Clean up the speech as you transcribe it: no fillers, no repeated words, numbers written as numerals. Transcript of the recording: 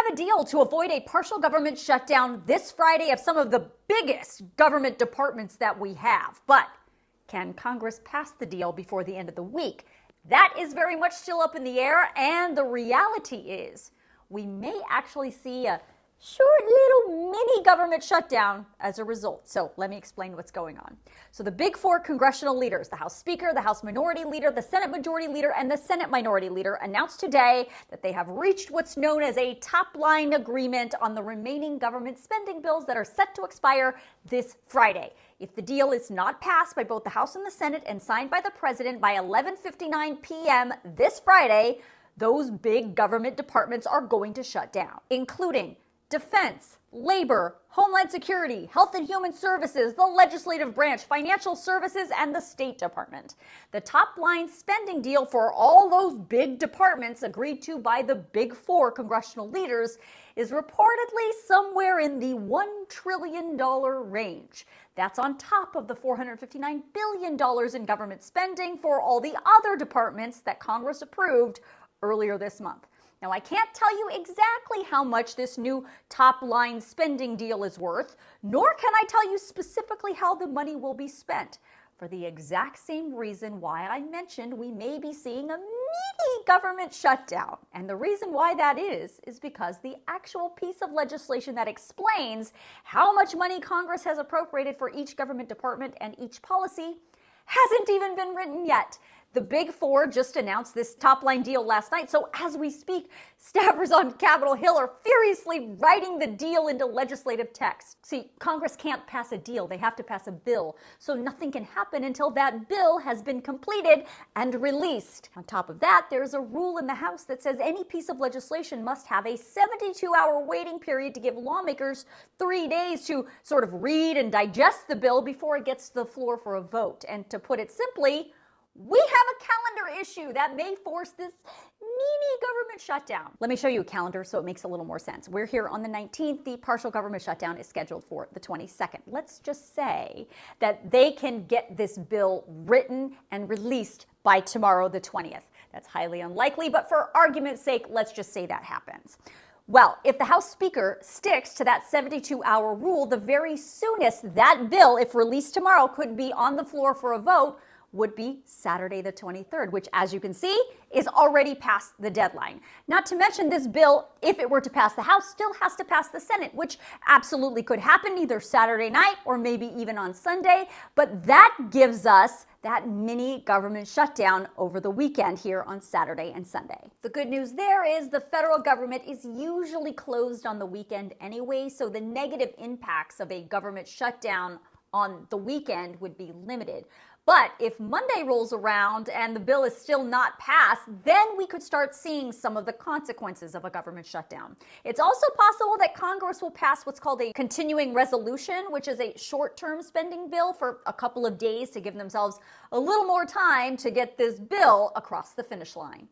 have a deal to avoid a partial government shutdown this Friday of some of the biggest government departments that we have. But can Congress pass the deal before the end of the week? That is very much still up in the air, and the reality is we may actually see a short little mini government shutdown as a result. So let me explain what's going on. So the big four congressional leaders, the House Speaker, the House Minority Leader, the Senate Majority Leader, and the Senate Minority Leader, announced today that they have reached what's known as a top-line agreement on the remaining government spending bills that are set to expire this Friday. If the deal is not passed by both the House and the Senate and signed by the President by 11:59 p.m. this Friday, those big government departments are going to shut down, including Defense, Labor, Homeland Security, Health and Human Services, the Legislative Branch, Financial Services, and the State Department. The top-line spending deal for all those big departments agreed to by the big four congressional leaders is reportedly somewhere in the $1 trillion range. That's on top of the $459 billion in government spending for all the other departments that Congress approved earlier this month. Now, I can't tell you exactly how much this new top-line spending deal is worth, nor can I tell you specifically how the money will be spent, for the exact same reason why I mentioned we may be seeing a mini government shutdown. And the reason why that is because the actual piece of legislation that explains how much money Congress has appropriated for each government department and each policy hasn't even been written yet. The big four just announced this top-line deal last night, so as we speak, staffers on Capitol Hill are furiously writing the deal into legislative text. See, Congress can't pass a deal, they have to pass a bill, so nothing can happen until that bill has been completed and released. On top of that, there's a rule in the House that says any piece of legislation must have a 72-hour waiting period to give lawmakers 3 days to sort of read and digest the bill before it gets to the floor for a vote. And to put it simply, we have a calendar issue that may force this mini government shutdown. Let me show you a calendar so it makes a little more sense. We're here on the 19th. The partial government shutdown is scheduled for the 22nd. Let's just say that they can get this bill written and released by tomorrow, the 20th. That's highly unlikely, but for argument's sake, let's just say that happens. Well, if the House Speaker sticks to that 72-hour rule, the very soonest that bill, if released tomorrow, could be on the floor for a vote would be Saturday the 23rd, which, as you can see, is already past the deadline. Not to mention, this bill, if it were to pass the House, still has to pass the Senate, which absolutely could happen either Saturday night or maybe even on Sunday, but that gives us that mini government shutdown over the weekend here on Saturday and Sunday. The good news there is the federal government is usually closed on the weekend anyway, so the negative impacts of a government shutdown on the weekend would be limited. But if Monday rolls around and the bill is still not passed, then we could start seeing some of the consequences of a government shutdown. It's also possible that Congress will pass what's called a continuing resolution, which is a short-term spending bill for a couple of days to give themselves a little more time to get this bill across the finish line.